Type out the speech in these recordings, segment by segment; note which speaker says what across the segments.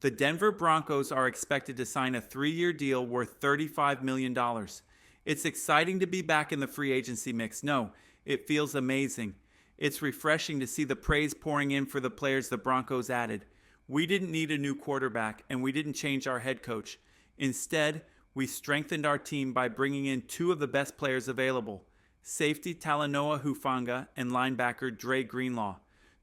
Speaker 1: The Denver Broncos are expected to sign a 3-year deal worth $35 million. It's exciting to be back in the free agency mix. No, it feels amazing. It's refreshing to see the praise pouring in for the players the Broncos added. We didn't need a new quarterback, and we didn't change our head coach. Instead, we strengthened our team by bringing in two of the best players available, safety Talanoa Hufanga and linebacker Greenlaw.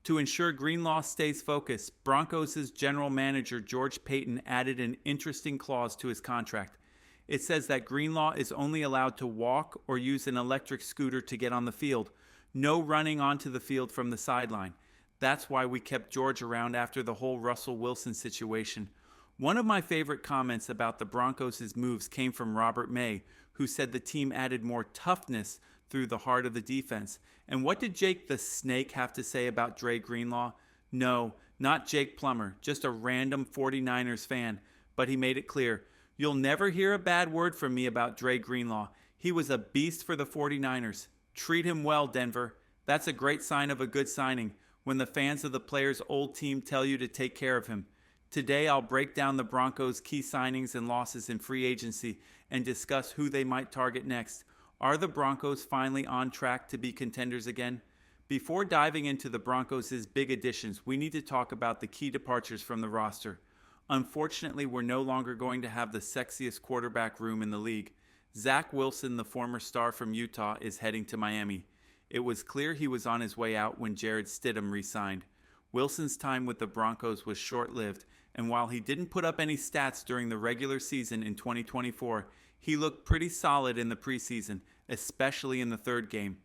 Speaker 1: To ensure Greenlaw stays focused, Broncos' general manager George Paton added an interesting clause to his contract. It says that Greenlaw is only allowed to walk or use an electric scooter to get on the field. No running onto the field from the sideline. That's why we kept George around after the whole Russell Wilson situation. One of my favorite comments about the Broncos' moves came from Robert May, who said the team added more toughness through the heart of the defense. And what did Jake the Snake have to say about Greenlaw? No, not Jake Plummer, just a random 49ers fan. But he made it clear, you'll never hear a bad word from me about Greenlaw. He was a beast for the 49ers. Treat him well, Denver. That's a great sign of a good signing, when the fans of the player's old team tell you to take care of him. Today I'll break down the Broncos' key signings and losses in free agency and discuss who they might target next. Are the Broncos finally on track to be contenders again? Before diving into the Broncos' big additions, we need to talk about the key departures from the roster. Unfortunately, we're no longer going to have the sexiest quarterback room in the league. Zach Wilson, the former star from Utah, is heading to Miami. It was clear he was on his way out when Jarrett Stidham re-signed. Wilson's time with the Broncos was short-lived, and while he didn't put up any stats during the regular season in 2024, he looked pretty solid in the preseason, especially in the third game.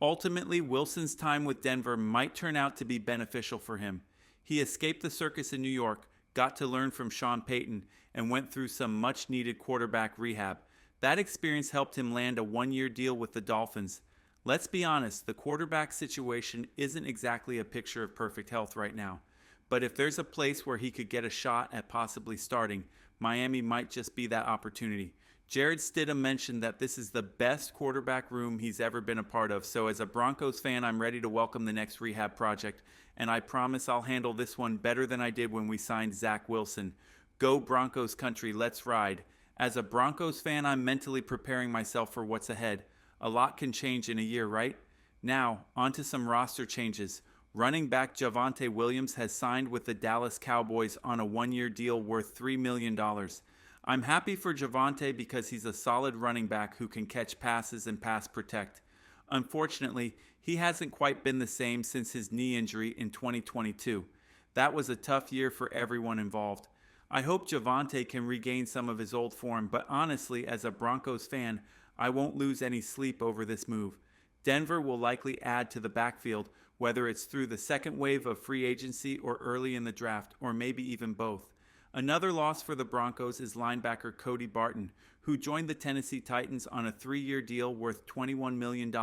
Speaker 1: Ultimately, Wilson's time with Denver might turn out to be beneficial for him. He escaped the circus in New York, got to learn from Sean Payton, and went through some much-needed quarterback rehab. That experience helped him land a 1-year deal with the Dolphins. Let's be honest, the quarterback situation isn't exactly a picture of perfect health right now. But if there's a place where he could get a shot at possibly starting, Miami might just be that opportunity. Jarrett Stidham mentioned that this is the best quarterback room he's ever been a part of, so as a Broncos fan, I'm ready to welcome the next rehab project, and I promise I'll handle this one better than I did when we signed Zach Wilson. Go Broncos country, let's ride. As a Broncos fan, I'm mentally preparing myself for what's ahead. A lot can change in a year, right? Now, on to some roster changes. Running back Javonte Williams has signed with the Dallas Cowboys on a 1-year deal worth $3 million. I'm happy for Javonte because he's a solid running back who can catch passes and pass protect. Unfortunately, he hasn't quite been the same since his knee injury in 2022. That was a tough year for everyone involved. I hope Javonte can regain some of his old form, but honestly, as a Broncos fan, I won't lose any sleep over this move. Denver will likely add to the backfield, whether it's through the second wave of free agency or early in the draft, or maybe even both. Another loss for the Broncos is linebacker Cody Barton, who joined the Tennessee Titans on a 3-year deal worth $21 million.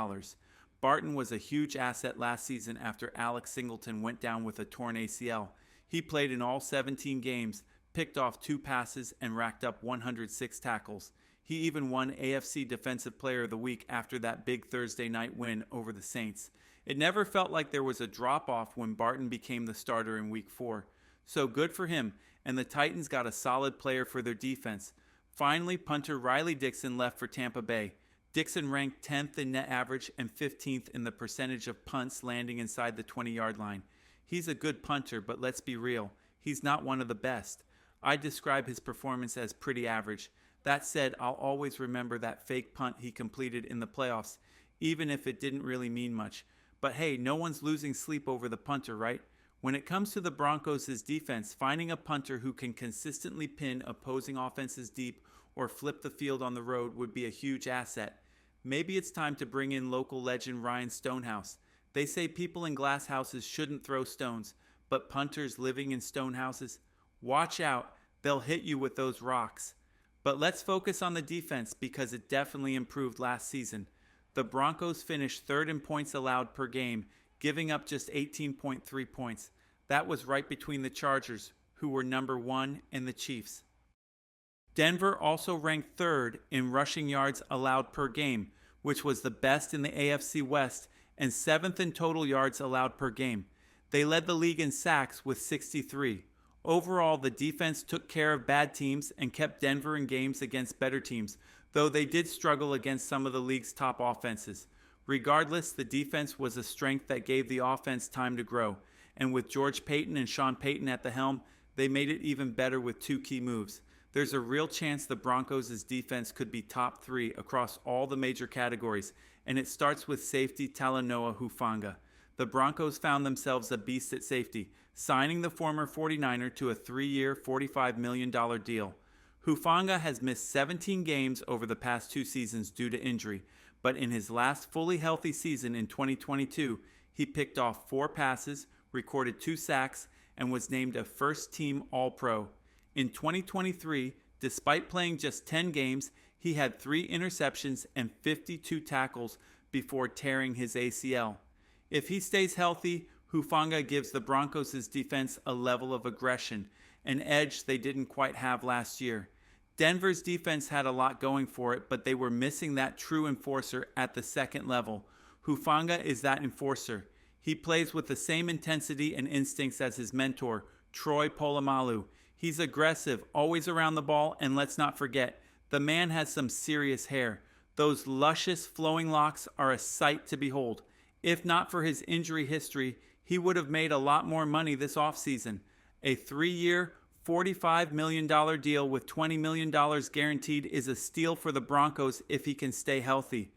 Speaker 1: Barton was a huge asset last season after Alex Singleton went down with a torn ACL. He played in all 17 games, picked off 2 passes, and racked up 106 tackles. He even won AFC Defensive Player of the Week after that big Thursday night win over the Saints. It never felt like there was a drop-off when Barton became the starter in Week 4. So good for him, and the Titans got a solid player for their defense. Finally, punter Riley Dixon left for Tampa Bay. Dixon ranked 10th in net average and 15th in the percentage of punts landing inside the 20-yard line. He's a good punter, but let's be real, he's not one of the best. I describe his performance as pretty average. That said, I'll always remember that fake punt he completed in the playoffs, even if it didn't really mean much. But hey, no one's losing sleep over the punter, right? When it comes to the Broncos' defense, finding a punter who can consistently pin opposing offenses deep or flip the field on the road would be a huge asset. Maybe it's time to bring in local legend Ryan Stonehouse. They say people in glass houses shouldn't throw stones, but punters living in stone houses, watch out, they'll hit you with those rocks. But let's focus on the defense because it definitely improved last season. The Broncos finished 3rd in points allowed per game, giving up just 18.3 points. That was right between the Chargers, who were number 1, and the Chiefs. Denver also ranked 3rd in rushing yards allowed per game, which was the best in the AFC West, and 7th in total yards allowed per game. They led the league in sacks with 63. Overall, the defense took care of bad teams and kept Denver in games against better teams, though they did struggle against some of the league's top offenses. Regardless, the defense was a strength that gave the offense time to grow, and with George Paton and Sean Payton at the helm, they made it even better with two key moves. There's a real chance the Broncos' defense could be top 3 across all the major categories, and it starts with safety Talanoa Hufanga. The Broncos found themselves a beast at safety, signing the former 49er to a 3-year, $45 million deal. Hufanga has missed 17 games over the past 2 seasons due to injury, but in his last fully healthy season in 2022, he picked off 4 passes, recorded 2 sacks, and was named a first-team All-Pro. In 2023, despite playing just 10 games, he had 3 interceptions and 52 tackles before tearing his ACL. If he stays healthy, Hufanga gives the Broncos' defense a level of aggression, an edge they didn't quite have last year. Denver's defense had a lot going for it, but they were missing that true enforcer at the second level. Hufanga is that enforcer. He plays with the same intensity and instincts as his mentor, Troy Polamalu. He's aggressive, always around the ball, and let's not forget, the man has some serious hair. Those luscious flowing locks are a sight to behold. If not for his injury history, he would have made a lot more money this offseason. A 3-year, $45 million deal with $20 million guaranteed is a steal for the Broncos if he can stay healthy.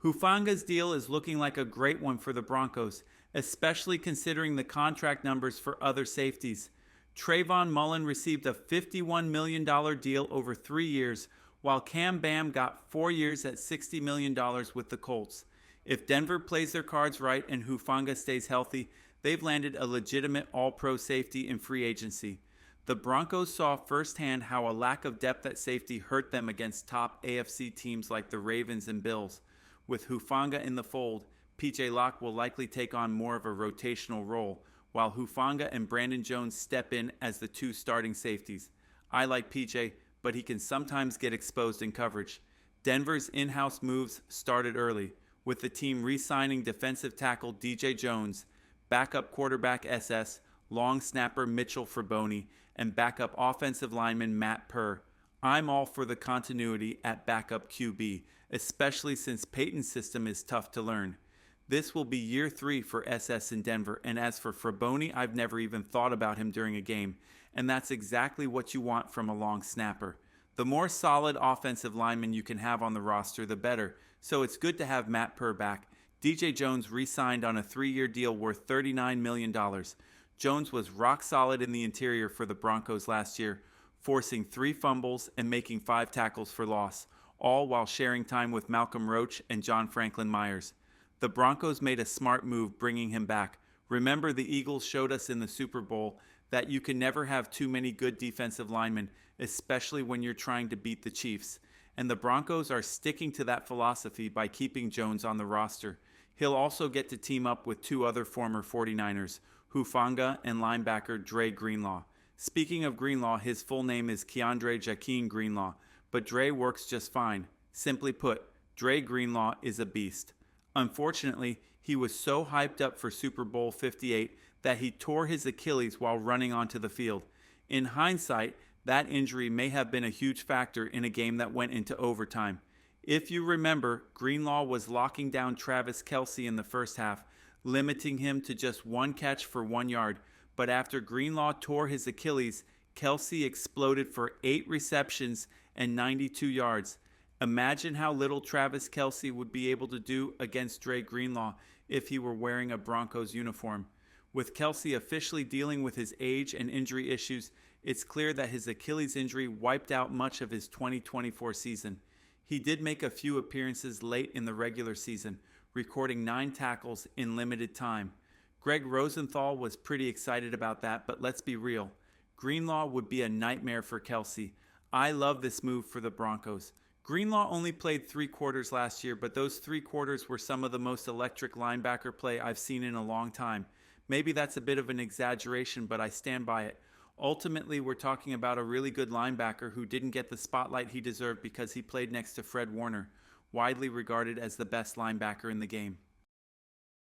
Speaker 1: Hufanga's deal is looking like a great one for the Broncos, especially considering the contract numbers for other safeties. Trayvon Mullen received a $51 million deal over 3 years, while Cam Bam got 4 years at $60 million with the Colts. If Denver plays their cards right and Hufanga stays healthy, they've landed a legitimate all-pro safety in free agency. The Broncos saw firsthand how a lack of depth at safety hurt them against top AFC teams like the Ravens and Bills. With Hufanga in the fold, PJ Locke will likely take on more of a rotational role, while Hufanga and Brandon Jones step in as the 2 starting safeties. I like PJ, but he can sometimes get exposed in coverage. Denver's in-house moves started early, with the team re-signing defensive tackle DJ Jones, backup quarterback SS, long snapper Mitchell Fraboni, and backup offensive lineman Matt Purr. I'm all for the continuity at backup QB, especially since Peyton's system is tough to learn. This will be year 3 for SS in Denver, and as for Fraboni, I've never even thought about him during a game, and that's exactly what you want from a long snapper. The more solid offensive linemen you can have on the roster, the better, so it's good to have Matt Purr back. DJ Jones re-signed on a 3-year deal worth $39 million. Jones was rock solid in the interior for the Broncos last year, forcing 3 fumbles and making 5 tackles for loss, all while sharing time with Malcolm Roach and John Franklin Myers. The Broncos made a smart move bringing him back. Remember, the Eagles showed us in the Super Bowl that you can never have too many good defensive linemen, especially when you're trying to beat the Chiefs. And the Broncos are sticking to that philosophy by keeping Jones on the roster. He'll also get to team up with 2 other former 49ers, Hufanga and linebacker Dre Greenlaw. Speaking of Greenlaw, his full name is Keandre Jaquin Greenlaw, but Dre works just fine. Simply put, Dre Greenlaw is a beast. Unfortunately, he was so hyped up for Super Bowl 58 that he tore his Achilles while running onto the field. In hindsight, that injury may have been a huge factor in a game that went into overtime. If you remember, Greenlaw was locking down Travis Kelce in the first half, limiting him to just 1 catch for 1 yard. But after Greenlaw tore his Achilles, Kelce exploded for 8 receptions and 92 yards. Imagine how little Travis Kelce would be able to do against Dre Greenlaw if he were wearing a Broncos uniform. With Kelce officially dealing with his age and injury issues, it's clear that his Achilles injury wiped out much of his 2024 season. He did make a few appearances late in the regular season, recording 9 tackles in limited time. Greg Rosenthal was pretty excited about that, but let's be real. Greenlaw would be a nightmare for Kelce. I love this move for the Broncos. Greenlaw only played 3 quarters last year, but those 3 quarters were some of the most electric linebacker play I've seen in a long time. Maybe that's a bit of an exaggeration, but I stand by it. Ultimately, we're talking about a really good linebacker who didn't get the spotlight he deserved because he played next to Fred Warner, widely regarded as the best linebacker in the game.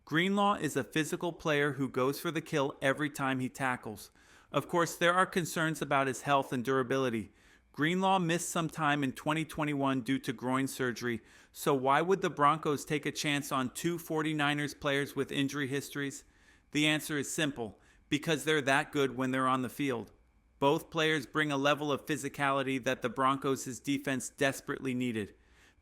Speaker 1: Greenlaw is a physical player who goes for the kill every time he tackles. Of course, there are concerns about his health and durability. Greenlaw missed some time in 2021 due to groin surgery, so why would the Broncos take a chance on two 49ers players with injury histories? The answer is simple, because they're that good when they're on the field. Both players bring a level of physicality that the Broncos' defense desperately needed.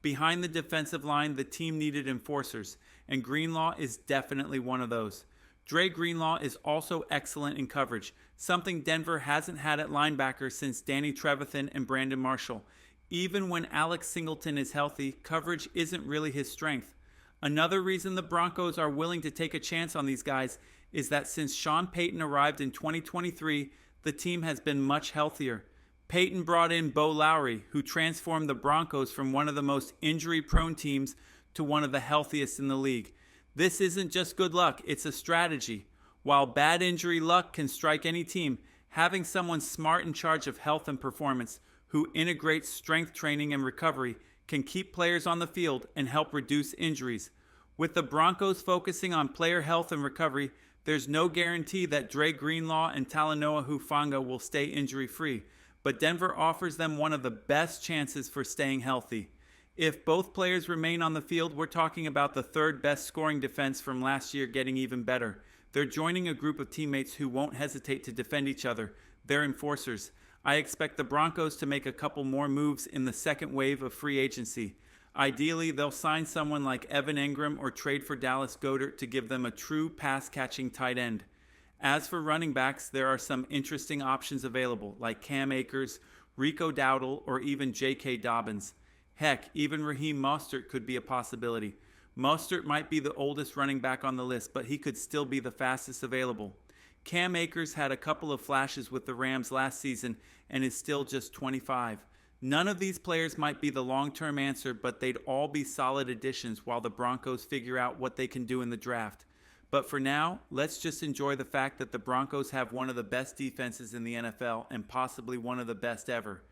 Speaker 1: Behind the defensive line, the team needed enforcers, and Greenlaw is definitely one of those. Dre Greenlaw is also excellent in coverage, something Denver hasn't had at linebacker since Danny Trevathan and Brandon Marshall. Even when Alex Singleton is healthy, coverage isn't really his strength. Another reason the Broncos are willing to take a chance on these guys is that since Sean Payton arrived in 2023, the team has been much healthier. Payton brought in Bo Lowry, who transformed the Broncos from one of the most injury-prone teams to one of the healthiest in the league. This isn't just good luck, it's a strategy. While bad injury luck can strike any team, having someone smart in charge of health and performance who integrates strength training and recovery can keep players on the field and help reduce injuries. With the Broncos focusing on player health and recovery, there's no guarantee that Dre Greenlaw and Talanoa Hufanga will stay injury-free, but Denver offers them one of the best chances for staying healthy. If both players remain on the field, we're talking about the third best scoring defense from last year getting even better. They're joining a group of teammates who won't hesitate to defend each other. They're enforcers. I expect the Broncos to make a couple more moves in the second wave of free agency. Ideally, they'll sign someone like Evan Engram or trade for Dallas Goedert to give them a true pass-catching tight end. As for running backs, there are some interesting options available, like Cam Akers, Rico Dowdle, or even J.K. Dobbins. Heck, even Raheem Mostert could be a possibility. Mostert might be the oldest running back on the list, but he could still be the fastest available. Cam Akers had a couple of flashes with the Rams last season and is still just 25. None of these players might be the long-term answer, but they'd all be solid additions while the Broncos figure out what they can do in the draft. But for now, let's just enjoy the fact that the Broncos have one of the best defenses in the NFL and possibly one of the best ever.